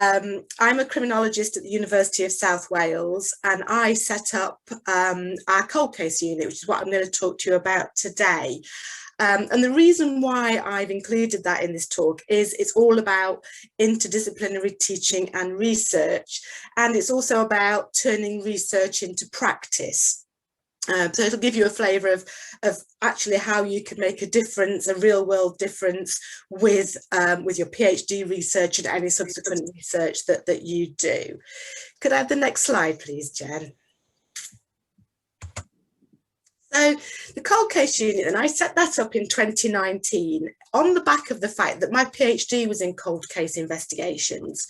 I'm a criminologist at the University of South Wales, and I set up our cold case unit, which is what I'm going to talk to you about today. And the reason why I've included that in this talk is it's all about interdisciplinary teaching and research, and it's also about turning research into practice. So it'll give you a flavour of actually how you can make a difference, a real world difference with your PhD research and any subsequent research that you do. Could I have the next slide, please, Jen? So the cold case unit, and I set that up in 2019 on the back of the fact that my PhD was in cold case investigations.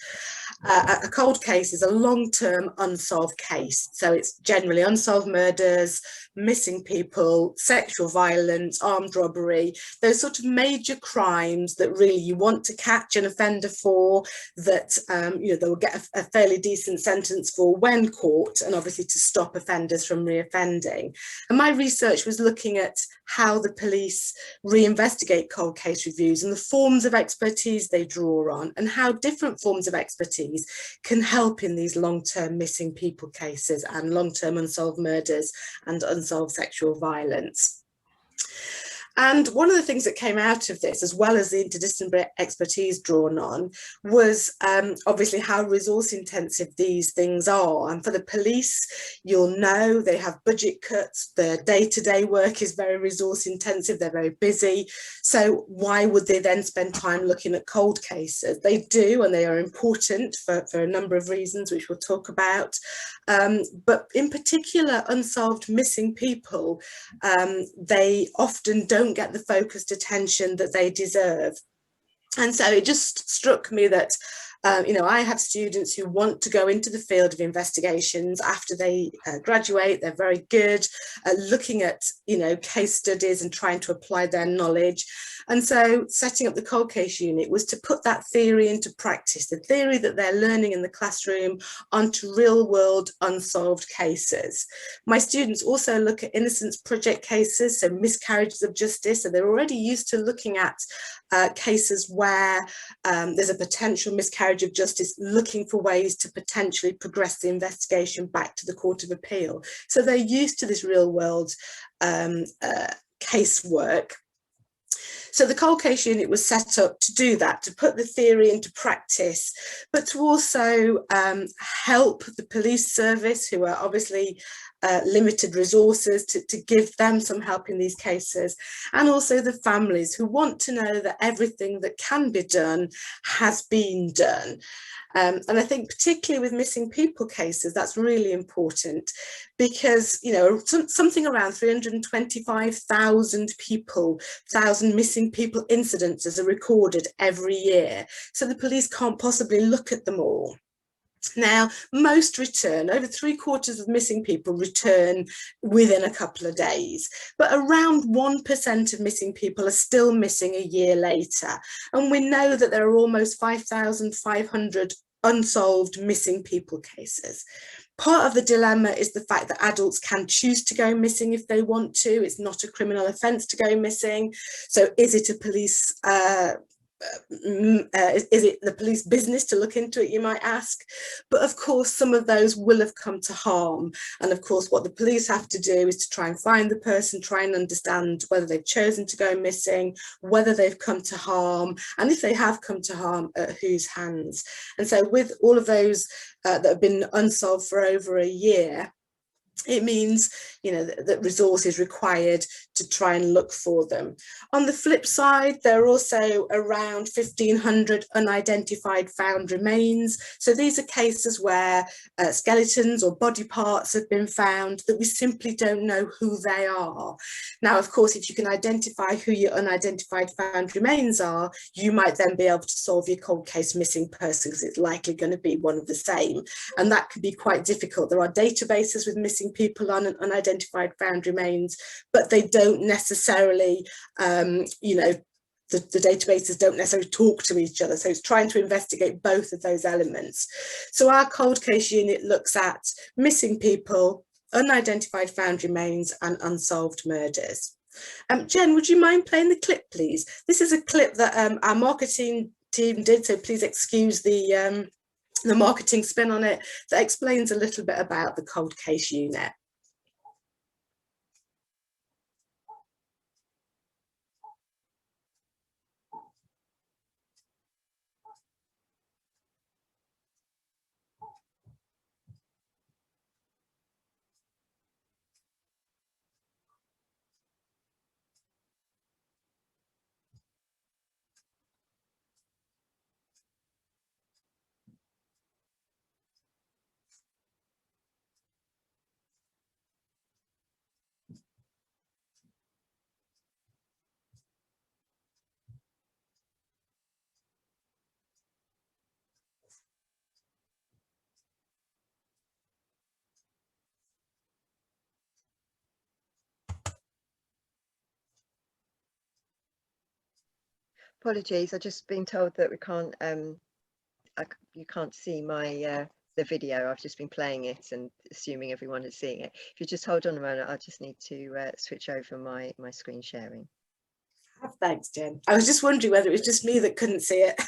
A cold case is a long-term unsolved case. So it's generally unsolved murders, missing people, sexual violence, armed robbery, those sort of major crimes that really you want to catch an offender for, that they will get a fairly decent sentence for when caught, and obviously to stop offenders from reoffending. And my research was looking at how the police reinvestigate cold case reviews and the forms of expertise they draw on, and how different forms of expertise can help in these long-term missing people cases and long-term unsolved murders and unsolved sexual violence. And one of the things that came out of this, as well as the interdisciplinary expertise drawn on, was obviously how resource intensive these things are. And for the police, you'll know they have budget cuts, their day-to-day work is very resource intensive, they're very busy. So why would they then spend time looking at cold cases? They do, and they are important for a number of reasons, which we'll talk about. But in particular, unsolved missing people, they often don't get the focused attention that they deserve. And so it just struck me that I have students who want to go into the field of investigations after they graduate. They're very good at looking at, case studies and trying to apply their knowledge. And so setting up the cold case unit was to put that theory into practice, the theory that they're learning in the classroom onto real world unsolved cases. My students also look at innocence project cases, so miscarriages of justice. So they're already used to looking at cases where there's a potential miscarriage of justice, looking for ways to potentially progress the investigation back to the Court of Appeal. So they're used to this real world casework. So the cold case unit was set up to do that, to put the theory into practice, but to also help the police service, who are obviously limited resources, to give them some help in these cases, and also the families who want to know that everything that can be done has been done. And I think particularly with missing people cases, that's really important, because something around 325,000 missing people incidences are recorded every year. So the police can't possibly look at them all. Now, most return, over 3/4 of missing people return within a couple of days, but around 1% of missing people are still missing a year later. And we know that there are almost 5,500 unsolved missing people cases. Part of the dilemma is the fact that adults can choose to go missing if they want to. It's not a criminal offence to go missing. So is it a police is it the police business to look into it, you might ask? But of course, some of those will have come to harm. And of course, what the police have to do is to try and find the person, try and understand whether they've chosen to go missing, whether they've come to harm, and if they have come to harm, at whose hands. And so with all of those that have been unsolved for over a year, it means, that resource is required to try and look for them. On the flip side, there are also around 1,500 unidentified found remains. So these are cases where skeletons or body parts have been found that we simply don't know who they are. Now, of course, if you can identify who your unidentified found remains are, you might then be able to solve your cold case missing person, because it's likely going to be one of the same. And that can be quite difficult. There are databases with missing people on unidentified found remains, but they don't necessarily, the databases don't necessarily talk to each other. So it's trying to investigate both of those elements. So our cold case unit looks at missing people, unidentified found remains, and unsolved murders. Jen, would you mind playing the clip, please? This is a clip that our marketing team did, so please excuse the the marketing spin on it that explains a little bit about the cold case unit. Apologies, I've just been told that we can't, you can't see my the video. I've just been playing it and assuming everyone is seeing it. If you just hold on a moment, I just need to switch over my screen sharing. Thanks, Jen. I was just wondering whether it was just me that couldn't see it.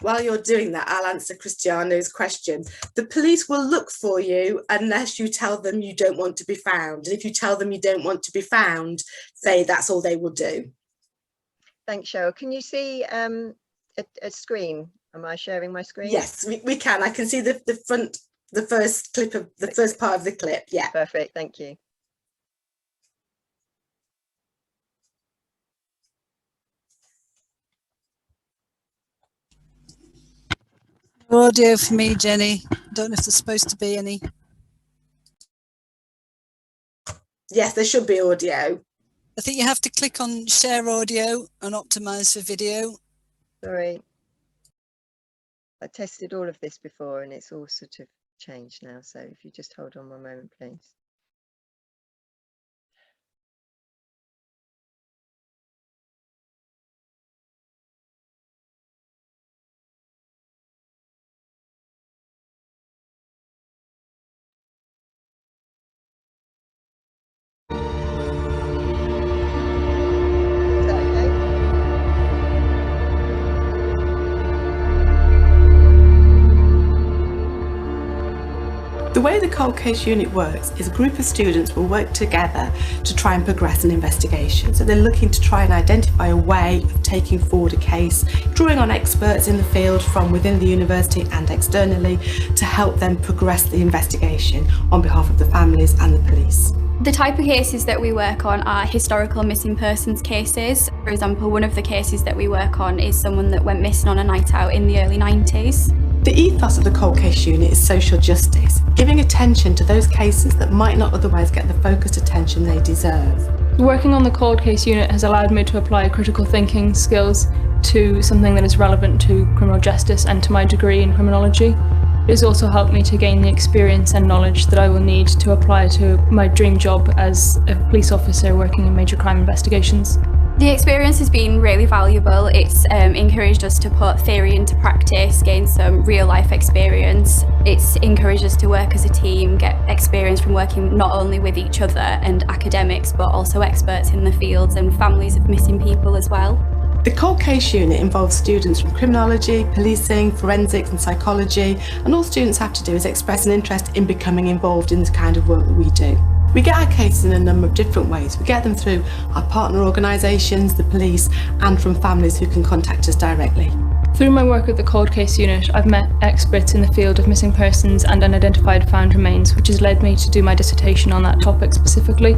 While you're doing that, I'll answer Cristiano's question. The police will look for you unless you tell them you don't want to be found. And if you tell them you don't want to be found, say that's all they will do. Thanks, Cheryl. Can you see a screen? Am I sharing my screen? Yes, we can. I can see the first clip of the first part of the clip. Yeah. Perfect. Thank you. Audio for me, Jenny. Don't know if there's supposed to be any. Yes, there should be audio. I think you have to click on share audio and optimize for video. Sorry. I tested all of this before and it's all sort of changed now. So if you just hold on one moment, please. The way the cold case unit works is a group of students will work together to try and progress an investigation. So they're looking to try and identify a way of taking forward a case, drawing on experts in the field from within the university and externally to help them progress the investigation on behalf of the families and the police. The type of cases that we work on are historical missing persons cases. For example, one of the cases that we work on is someone that went missing on a night out in the early 90s. The ethos of the cold case unit is social justice, giving attention to those cases that might not otherwise get the focused attention they deserve. Working on the cold case unit has allowed me to apply critical thinking skills to something that is relevant to criminal justice and to my degree in criminology. It has also helped me to gain the experience and knowledge that I will need to apply to my dream job as a police officer working in major crime investigations. The experience has been really valuable. It's encouraged us to put theory into practice, gain some real life experience. It's encouraged us to work as a team, get experience from working not only with each other and academics, but also experts in the fields and families of missing people as well. The cold case unit involves students from criminology, policing, forensics and psychology, and all students have to do is express an interest in becoming involved in the kind of work that we do. We get our cases in a number of different ways. We get them through our partner organisations, the police, and from families who can contact us directly. Through my work at the cold case unit, I've met experts in the field of missing persons and unidentified found remains, which has led me to do my dissertation on that topic specifically,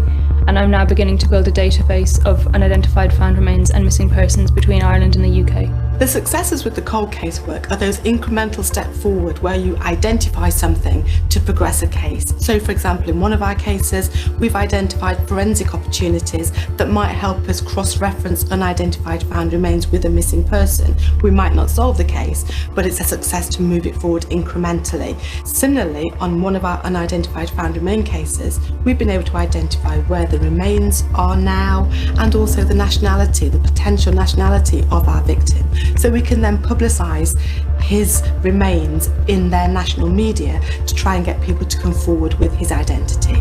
and I'm now beginning to build a database of unidentified found remains and missing persons between Ireland and the UK. The successes with the cold case work are those incremental steps forward where you identify something to progress a case. So for example, in one of our cases, we've identified forensic opportunities that might help us cross-reference unidentified found remains with a missing person. We might not solve the case, but it's a success to move it forward incrementally. Similarly, on one of our unidentified found remain cases, we've been able to identify where the remains are now and also the nationality, the potential nationality of our victim. So we can then publicise his remains in their national media to try and get people to come forward with his identity.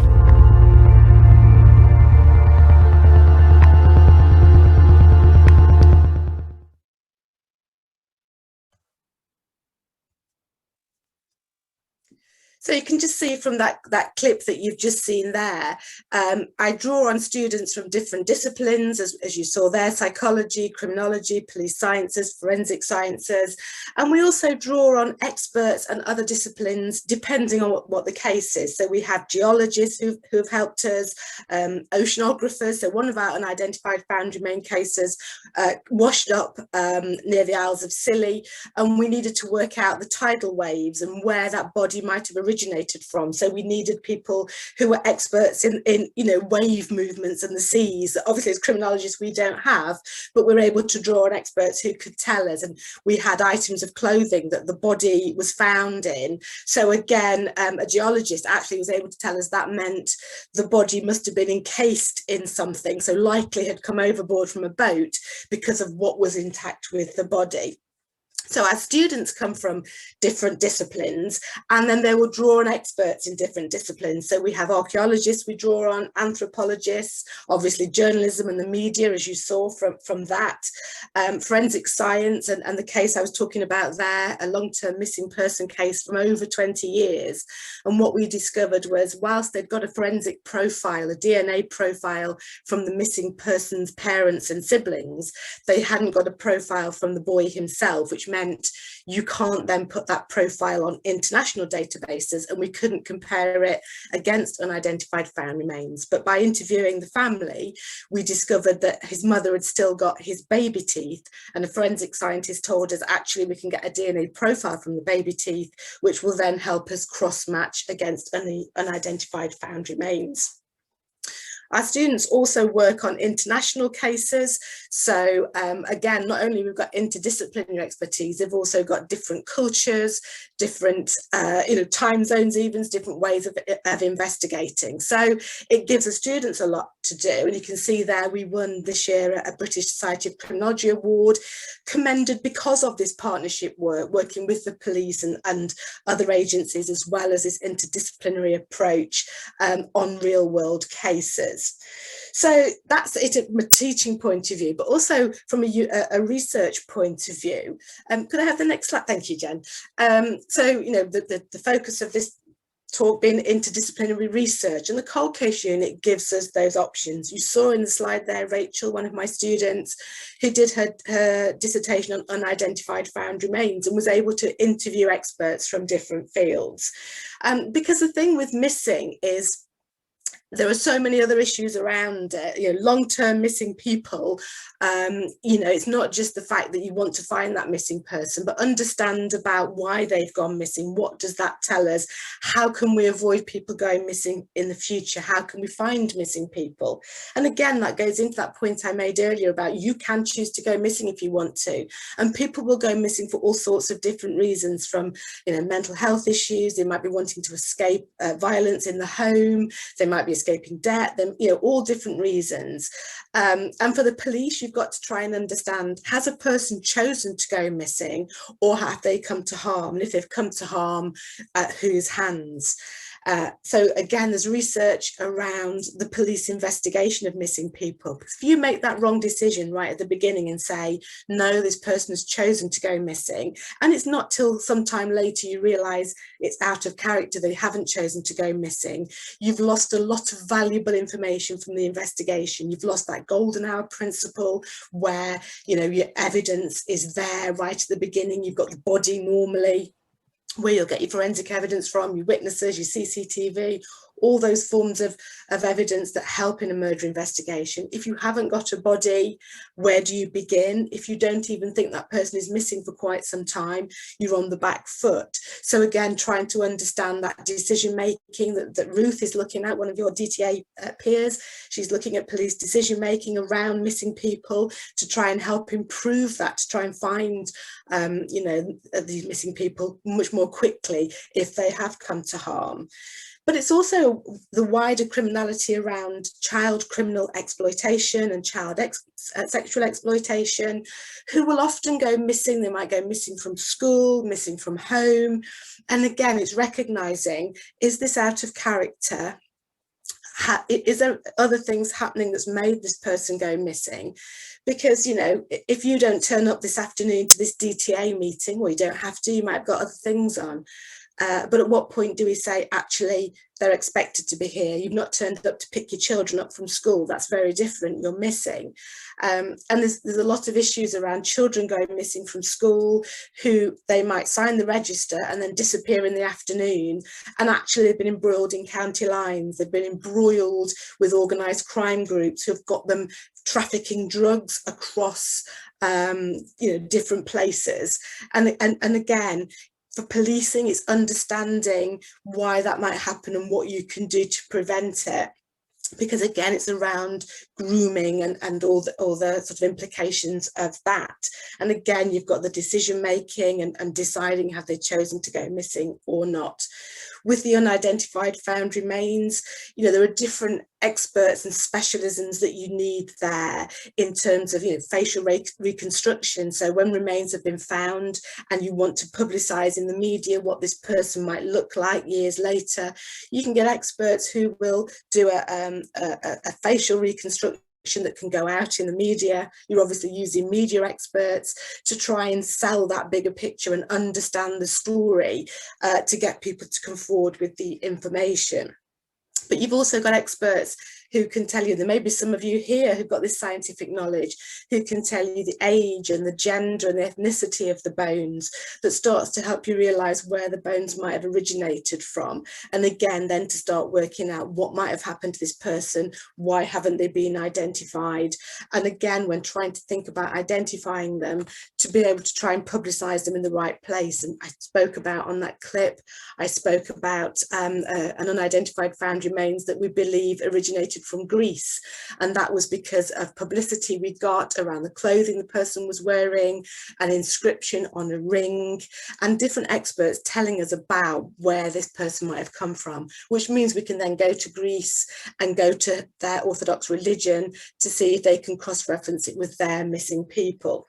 So you can just see from that clip that you've just seen there, I draw on students from different disciplines, as you saw there, psychology, criminology, police sciences, forensic sciences, and we also draw on experts and other disciplines depending on what the case is. So we have geologists who have helped us, oceanographers. So one of our unidentified found remain cases washed up near the Isles of Scilly, and we needed to work out the tidal waves and where that body might have originated from. So we needed people who were experts in wave movements and the seas. Obviously as criminologists we don't have, but we're able to draw on experts who could tell us, and we had items of clothing that the body was found in. So again, a geologist actually was able to tell us that meant the body must have been encased in something, so likely had come overboard from a boat because of what was intact with the body. So our students come from different disciplines, and then they will draw on experts in different disciplines. So we have archaeologists, we draw on anthropologists, obviously journalism and the media, as you saw from that, forensic science, and the case I was talking about there, a long-term missing person case from over 20 years. And what we discovered was, whilst they'd got a forensic profile, a DNA profile from the missing person's parents and siblings, they hadn't got a profile from the boy himself, which meant you can't then put that profile on international databases, and we couldn't compare it against unidentified found remains. But by interviewing the family, we discovered that his mother had still got his baby teeth, and a forensic scientist told us actually we can get a DNA profile from the baby teeth, which will then help us cross-match against unidentified found remains. Our students also work on international cases. So again, not only we've got interdisciplinary expertise, they've also got different cultures, different time zones, even different ways of investigating. So it gives the students a lot to do. And you can see there we won this year a British Society of Criminology Award, commended because of this partnership work, working with the police and other agencies, as well as this interdisciplinary approach on real world cases. So that's it from a teaching point of view, but also from a research point of view. Could I have the next slide? Thank you, Jen. So, the focus of this talk being interdisciplinary research, and the cold case unit gives us those options. You saw in the slide there, Rachel, one of my students, who did her dissertation on unidentified found remains and was able to interview experts from different fields. Because the thing with missing is, there are so many other issues around long-term missing people. It's not just the fact that you want to find that missing person, but understand about why they've gone missing. What does that tell us? How can we avoid people going missing in the future? How can we find missing people? And again, that goes into that point I made earlier about you can choose to go missing if you want to. And people will go missing for all sorts of different reasons, from mental health issues. They might be wanting to escape violence in the home. They might be escaping debt, then all different reasons. And for the police, you've got to try and understand, has a person chosen to go missing, or have they come to harm? And if they've come to harm, at whose hands? So again, there's research around the police investigation of missing people. If you make that wrong decision right at the beginning and say, no, this person has chosen to go missing, and it's not till sometime later you realise it's out of character, they haven't chosen to go missing, you've lost a lot of valuable information from the investigation. You've lost that golden hour principle where, your evidence is there right at the beginning. You've got the body normally, where you'll get your forensic evidence from, your witnesses, your CCTV, all those forms of evidence that help in a murder investigation. If you haven't got a body, where do you begin? If you don't even think that person is missing for quite some time, you're on the back foot. So again, trying to understand that decision making that Ruth is looking at, one of your DTA peers, she's looking at police decision making around missing people to try and help improve that, to try and find these missing people much more quickly if they have come to harm. But it's also the wider criminality around child criminal exploitation and child sexual exploitation, who will often go missing. They might go missing from school, missing from home. And again, it's recognising, is this out of character? Is there other things happening that's made this person go missing? Because, you know, if you don't turn up this afternoon to this DTA meeting, well, you don't have to, you might have got other things on. But at what point do we say, actually, they're expected to be here? You've not turned up to pick your children up from school. That's very different. You're missing. And there's a lot of issues around children going missing from school, who they might sign the register and then disappear in the afternoon. And actually, they've been embroiled in county lines. They've been embroiled with organised crime groups who have got them trafficking drugs across different places. And again, for policing, it's understanding why that might happen and what you can do to prevent it. Because again, it's around grooming and all the sort of implications of that. And again, you've got the decision making and deciding, have they chosen to go missing or not. With the unidentified found remains, you know, there are different experts and specialisms that you need there in terms of, you know, facial reconstruction. So when remains have been found and you want to publicise in the media what this person might look like years later, you can get experts who will do a facial reconstruction that can go out in the media. You're obviously using media experts to try and sell that bigger picture and understand the story to get people to come forward with the information. But you've also got experts who can tell you, there may be some of you here who've got this scientific knowledge, who can tell you the age and the gender and the ethnicity of the bones, that starts to help you realise where the bones might have originated from. And again, then to start working out what might have happened to this person, why haven't they been identified? And again, when trying to think about identifying them, to be able to try and publicise them in the right place. And I spoke about on that clip, I spoke about an unidentified found remains that we believe originated from Greece, and that was because of publicity we got around the clothing the person was wearing, an inscription on a ring, and different experts telling us about where this person might have come from, which means we can then go to Greece and go to their Orthodox religion to see if they can cross-reference it with their missing people.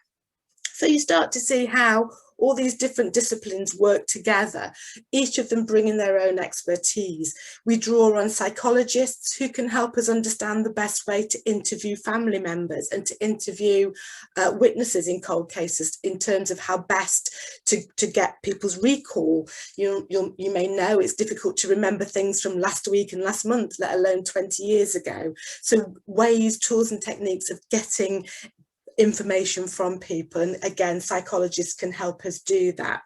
So you start to see how all these different disciplines work together, each of them bringing their own expertise. We draw on psychologists who can help us understand the best way to interview family members and to interview witnesses in cold cases in terms of how best to get people's recall. You may know it's difficult to remember things from last week and last month, let alone 20 years ago. So ways, tools and techniques of getting information from people, and again, psychologists can help us do that.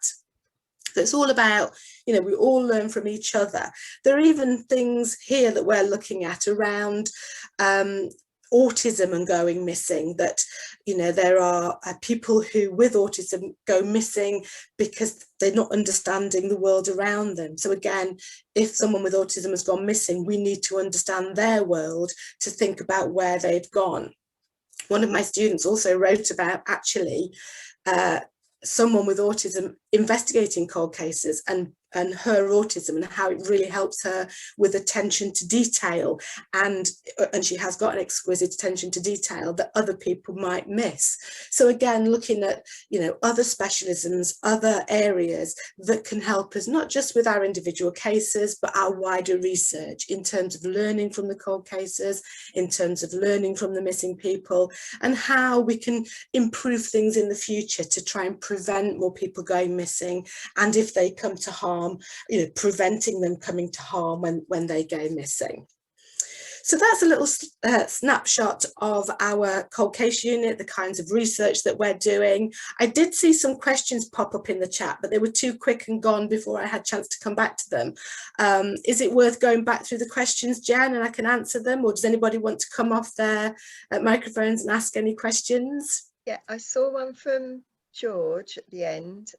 So it's all about, you know, we all learn from each other. There are even things here that we're looking at around autism and going missing, that, you know, there are people who with autism go missing because they're not understanding the world around them. So again, if someone with autism has gone missing, we need to understand their world to think about where they've gone. One of my students also wrote about actually someone with autism investigating cold cases and her autism, and how it really helps her with attention to detail, and she has got an exquisite attention to detail that other people might miss. So again, looking at, you know, other specialisms, other areas that can help us, not just with our individual cases, but our wider research in terms of learning from the cold cases, in terms of learning from the missing people, and how we can improve things in the future to try and prevent more people going missing, and if they come to harm, you know, preventing them coming to harm when they go missing. So that's a little snapshot of our cold case unit, the kinds of research that we're doing. I did see some questions pop up in the chat, but they were too quick and gone before I had a chance to come back to them. Is it worth going back through the questions, Jen, and I can answer them, or does anybody want to come off their microphones and ask any questions? Yeah, I saw one from George at the end.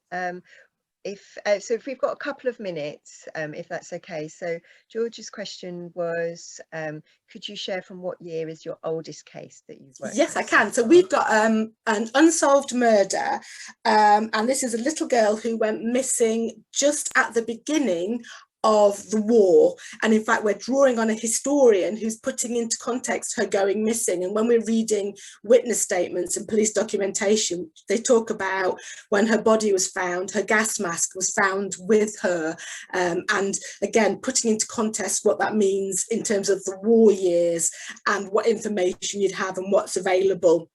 If we've got a couple of minutes, if that's okay. So George's question was, could you share from what year is your oldest case that you've worked? Yes, I can. So we've got an unsolved murder, and this is a little girl who went missing just at the beginning of the war, and in fact we're drawing on a historian who's putting into context her going missing. And when we're reading witness statements and police documentation, they talk about when her body was found, her gas mask was found with her, and again putting into context what that means in terms of the war years and what information you'd have and what's available.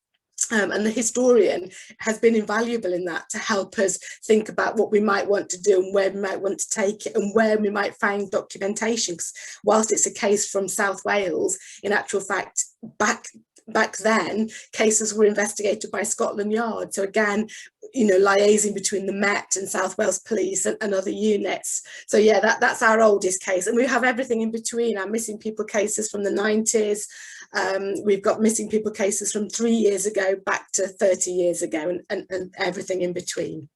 And the historian has been invaluable in that to help us think about what we might want to do and where we might want to take it and where we might find documentation. Because whilst it's a case from South Wales, in actual fact, back then, cases were investigated by Scotland Yard. So again, you know, liaising between the Met and South Wales Police and other units. So yeah, that's our oldest case. And we have everything in between, our missing people cases from the 90s. We've got missing people cases from 3 years ago back to 30 years ago, and everything in between.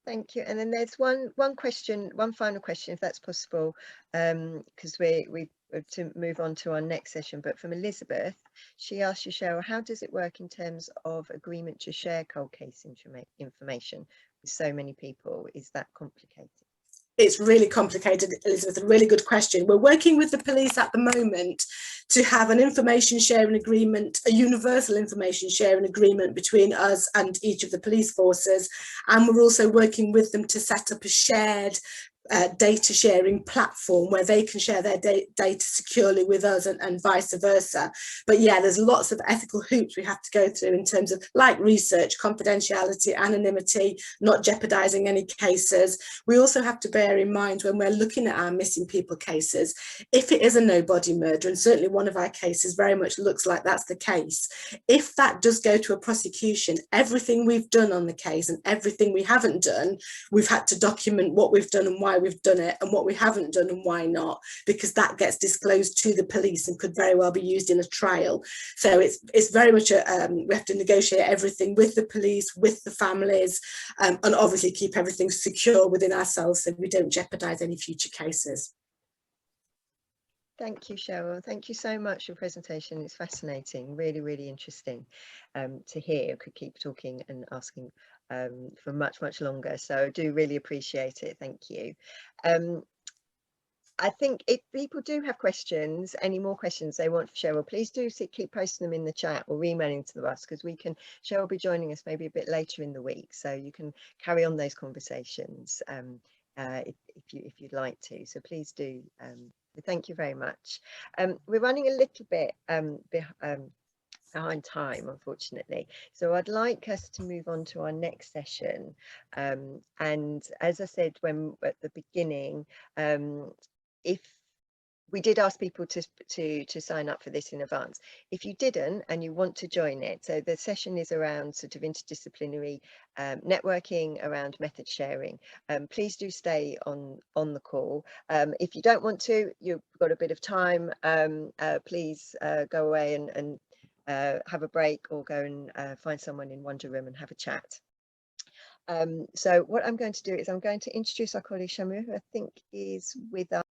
Thank you. And then there's one final question, if that's possible, because we to move on to our next session. But from Elizabeth, she asked you, Cheryl, how does it work in terms of agreement to share cold case information with so many people? Is that complicated? It's really complicated, Elizabeth, a really good question. We're working with the police at the moment to have an information sharing agreement, a universal information sharing agreement between us and each of the police forces. And we're also working with them to set up a shared data sharing platform where they can share their data securely with us and vice versa. But yeah, there's lots of ethical hoops we have to go through in terms of like research, confidentiality, anonymity, not jeopardizing any cases. We also have to bear in mind when we're looking at our missing people cases, if it is a no-body murder, and certainly one of our cases very much looks like that's the case, if that does go to a prosecution, everything we've done on the case and everything we haven't done, we've had to document what we've done and why we've done it and what we haven't done and why not, because that gets disclosed to the police and could very well be used in a trial. So it's very much we have to negotiate everything with the police, with the families, and obviously keep everything secure within ourselves so we don't jeopardize any future cases. Thank you, Cheryl. Thank you so much for your presentation. It's fascinating, really, really interesting to hear. I could keep talking and asking for much, much longer. So I do really appreciate it. Thank you. I think if people do have questions, any more questions they want for Cheryl, please do keep posting them in the chat or emailing to us, because Cheryl will be joining us maybe a bit later in the week, so you can carry on those conversations if you'd like to. So please do. Thank you very much. We're running a little bit behind time, unfortunately, so I'd like us to move on to our next session. And as I said at the beginning, if we did ask people to sign up for this in advance. If you didn't and you want to join it, so the session is around sort of interdisciplinary networking, around method sharing. Please do stay on the call. If you don't want to, you've got a bit of time, please go away and have a break, or go and find someone in Wonder Room and have a chat. So what I'm going to do is I'm going to introduce our colleague Shamu, who I think is with us.